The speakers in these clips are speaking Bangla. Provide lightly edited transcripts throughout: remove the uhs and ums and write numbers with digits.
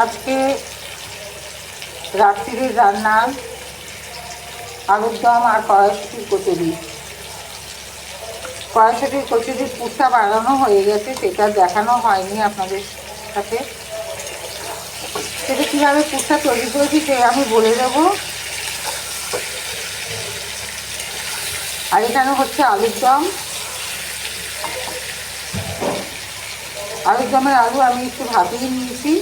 আজকে রাত্রির রান্না আলুর দম আর কড়াইশুঁটির কচুরি। কড়াইশুঁটির কচুরির পুরটা বানানো হয়ে গেছে, সেটা দেখানো হয়নি আপনাদের সাথে। সেটা কীভাবে পুরটা তৈরি করেছি সে আমি বলে দেবো। আর এখানে হচ্ছে আলুর দম। আলুর দমের আলু আমি একটু ভাপিয়ে নিয়েছি।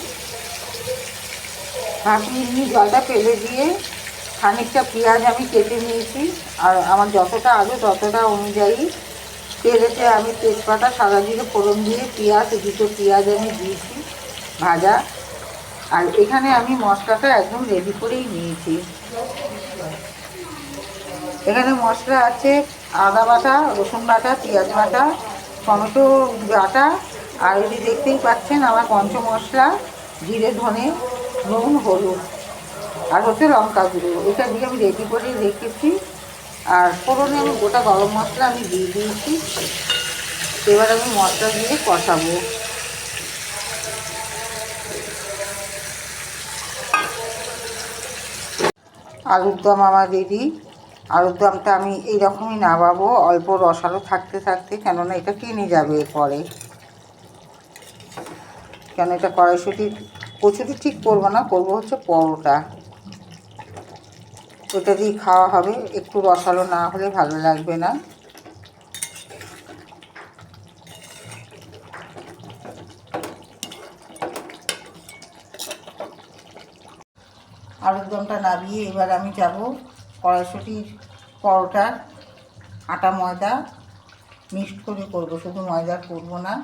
ভাপিয়ে নিয়ে জলটা ফেলে দিয়ে খানিকটা পেঁয়াজ আমি কেটে নিয়েছি। আর আমার যতটা আলু ততটা অনুযায়ী তেলেতে আমি তেজপাতা সাদা জিরে ফোড়ন দিয়ে দুটো পেঁয়াজ আমি দিয়েছি ভাজা। আর এখানে আমি মশলাটা একদম রেডি করেই নিয়েছি। এখানে মশলা আছে আদা বাটা, রসুন বাটা, পেঁয়াজ বাটা, টমেটো বাটা, আর এটি দেখতেই পাচ্ছেন আমার পঞ্চ মশলা, জিরে, ধনে, নুন, হলুদ, আর হচ্ছে লঙ্কা গুঁড়ো। এটা দিয়ে আমি রেডি করে রেখেছি। আর ফোড়নে আমি গোটা গরম মশলা আমি দিয়ে দিয়েছি। এবার আমি মশলা দিয়ে কষাবো। আলুর দম আমার রেডি। আলুর দমটা আমি এইরকমই নামাবো, অল্প রসালো থাকতে থাকতে, কেননা এটা টেনে যাবে এরপরে। কেন এটা কচুরি ঠিক করবো না, করবো হচ্ছে পরোটা। ওটা দিয়ে খাওয়া হবে, একটু রসালো না হলে ভালো লাগবে না। আলুর দমটা নামিয়ে এবার আমি যাব কড়াইশুঁটির পরোটার আটা ময়দা মিক্সড করে করবো, শুধু ময়দা করবো না।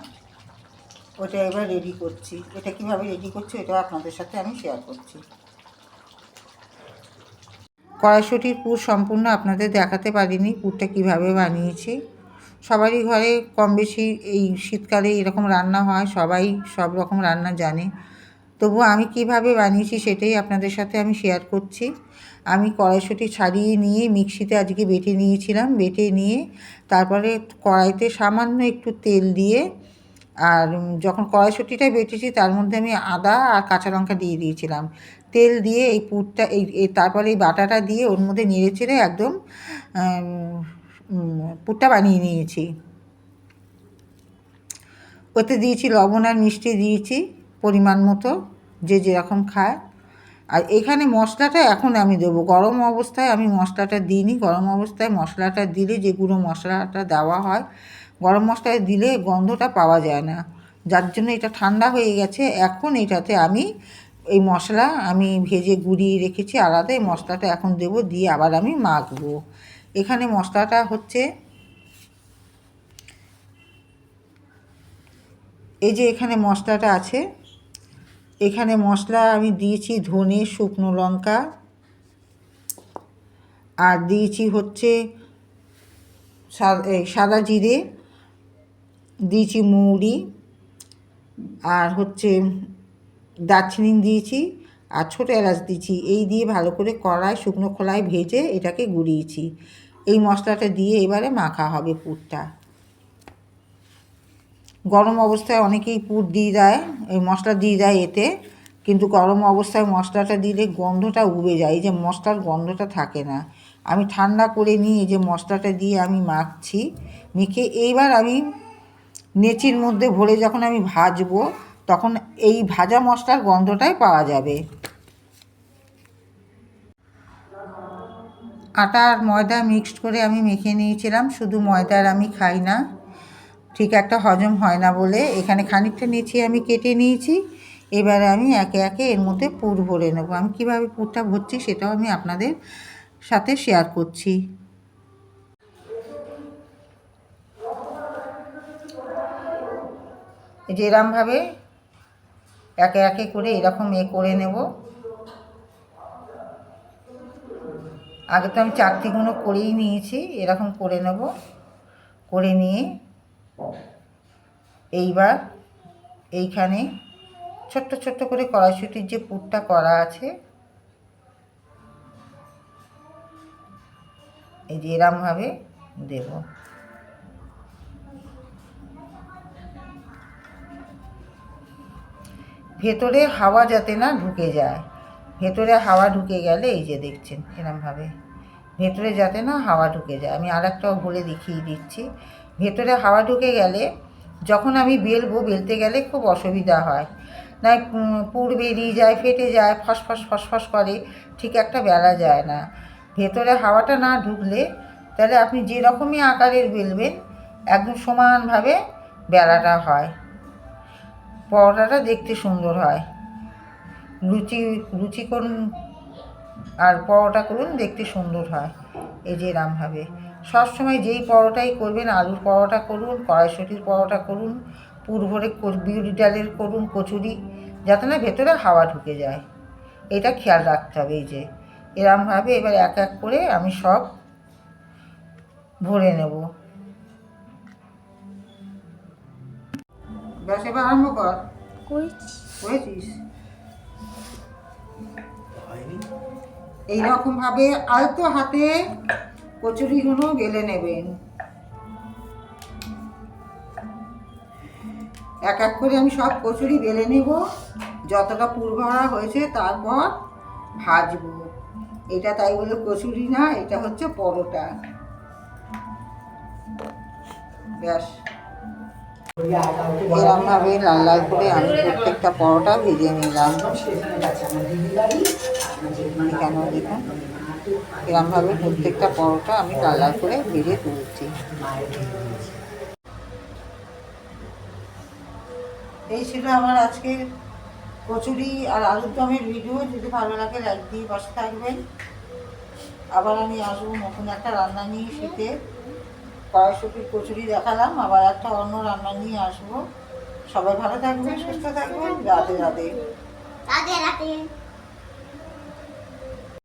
ওটা এবার রেডি করছি। এটা কীভাবে রেডি করছি এটাও আপনাদের সাথে আমি শেয়ার করছি। কড়াইশুঁটির পুর সম্পূর্ণ আপনাদের দেখাতে পারিনি, পুরটা কিভাবে বানিয়েছি। সবারই ঘরে কম বেশি এই শীতকালে এরকম রান্না হয়, সবাই সব রকম রান্না জানে। তবুও আমি কিভাবে বানিয়েছি সেটাই আপনাদের সাথে আমি শেয়ার করছি। আমি কড়াইশুঁটি ছাড়িয়ে নিয়ে মিক্সিতে আজকে বেটে নিয়েছিলাম। বেটে নিয়ে তারপরে কড়াইতে সামান্য একটু তেল দিয়ে, আর যখন কড়াইশুঁটিটা বেটেছি তার মধ্যে আমি আদা আর কাঁচা লঙ্কা দিয়ে দিয়েছিলাম। তেল দিয়ে এই পুরটা তারপরে এই বাটাটা দিয়ে ওর মধ্যে নেড়ে চেড়ে একদম পুরটা বানিয়ে নিয়েছি। ওতে দিয়েছি লবণ আর মিষ্টি দিয়েছি পরিমাণ মতো, যে যেরকম খায়। আর এখানে মশলাটা এখন আমি দেবো, গরম অবস্থায় আমি মশলাটা দিইনি। গরম অবস্থায় মশলাটা দিলে, যে গুঁড়ো মশলাটা দেওয়া হয়, গরম মশলায় দিলে গন্ধটা পাওয়া যায় না, যার জন্য এটা ঠান্ডা হয়ে গেছে। এখন এটাতে আমি এই মশলা আমি ভেজে গুঁড়িয়ে রেখেছি আলাদা, এই মশলাটা এখন দেবো, দিয়ে আবার আমি মাখবো। এখানে মশলাটা হচ্ছে এই যে এখানে মশলাটা আছে, এখানে মশলা আমি দিয়েছি ধনে, শুকনো লঙ্কা, আর দিয়েছি হচ্ছে সাদা জিরে, দিয়েছি মৌরি, আর হচ্ছে দারচিনি দিয়েছি, আর ছোটো এলাচ দিয়েছি। এই দিয়ে ভালো করে শুকনো খোলায় ভেজে এটাকে গুঁড়িয়েছি। এই মশলাটা দিয়ে এবারে মাখা হবে পুরটা। গরম অবস্থায় অনেকেই পুর দিয়ে দেয়, এই মশলা দিয়ে দেয় এতে, কিন্তু গরম অবস্থায় মশলাটা দিলে গন্ধটা উবে যায়, এই যে মশলার গন্ধটা থাকে না। আমি ঠান্ডা করে নিয়ে যে মশলাটা দিয়ে আমি মাখছি, মেখে এইবার আমি নেচির মধ্যে ভরে যখন আমি ভাজবো, তখন এই ভাজা মশলার গন্ধটাই পাওয়া যাবে। আটা আর ময়দা মিক্সড করে আমি মেখে নিয়েছিলাম। শুধু ময়দার আমি খাই না, ঠিক একটা হজম হয় না বলে এখানে খানিকটা নিয়েছি, আমি কেটে নিয়েছি। এবারে আমি একে একে এর মধ্যে পুর ভরে নেব। আমি কীভাবে পুরটা ভরছি সেটাও আমি আপনাদের সাথে শেয়ার করছি। যেরমভাবে একে একে করে এরকম করে নেব। আগে তো আমি চারটিগুলো করেই নিয়েছি, এরকম করে নেব। করে নিয়ে এইবার এইখানে ছোট্ট ছোট্ট করে কড়াইশুঁটির যে পুরটা করা আছে, এই যে এরমভাবে দেব। ভেতরে হাওয়া যাতে না ঢুকে যায়। ভেতরে হাওয়া ঢুকে গেলে এই যে দেখছেন এরমভাবে ভেতরে যাতে না হাওয়া ঢুকে যায়। আমি আর একটাও বলে দেখিয়ে দিচ্ছি। ভেতরে হাওয়া ঢুকে গেলে যখন আমি বেলবো, বেলতে গেলে খুব অসুবিধা হয়, না পুর বেরিয়ে যায়, ফেটে যায়, ফসফস ফসফস করে, ঠিক একটা বেলা যায় না। ভেতরে হাওয়াটা না ঢুকলে তাহলে আপনি যেরকমই আকারের বেলবেন একদম সমানভাবে বেলাটা হয়, পরোটাটা দেখতে সুন্দর হয়। লুচি করুন আর পরোটা করুন, দেখতে সুন্দর হয়। এই যে এরমভাবে সবসময় যেই পরোটাই করবেন, আলুর পরোটা করুন, কড়াইশুঁটির পরোটা করুন, পুর ভরে বিউলি ডালের করুন, কচুরি, যাতে না ভেতরে হাওয়া ঢুকে যায়, এটা খেয়াল রাখতে হবে। এই যে এরমভাবে এবার এক এক করে আমি সব ভরে নেব। ব্যাস এবার আরম্ভ কর। করেছিস? এইরকমভাবে আলতো হাতে কচুরিগুলো বেলে নেবেন। এক এক করে আমি সব কচুরি বেলে নেব, যতটা পুর ভরা হয়েছে তারপর ভাজবো। এটা তাই বলে কচুরি না, এটা হচ্ছে পরোটা। ব্যাস এরমভাবে লাল লাল করে আমি প্রত্যেকটা পরোটা ভেজে নিলাম। এখানেও দেখুন এরমভাবে প্রত্যেকটা পরোটা আমি লাল লাল করে ভেজে তুলছি। এই ছিল আমার আজকের কচুরি আর আলুর দমের ভিডিও। যদি ভালো লাগে লাইক দিয়ে পাশে থাকবেন। আবার আমি আসবো নতুন একটা রান্না নিয়ে। শীতে কড়াইশুঁটির কচুরি দেখালাম, আবার একটা অন্য রান্না নিয়ে আসবো। সবাই ভালো থাকবেন, সুস্থ থাকবেন। রাধে রাধে। রাধে রাধে।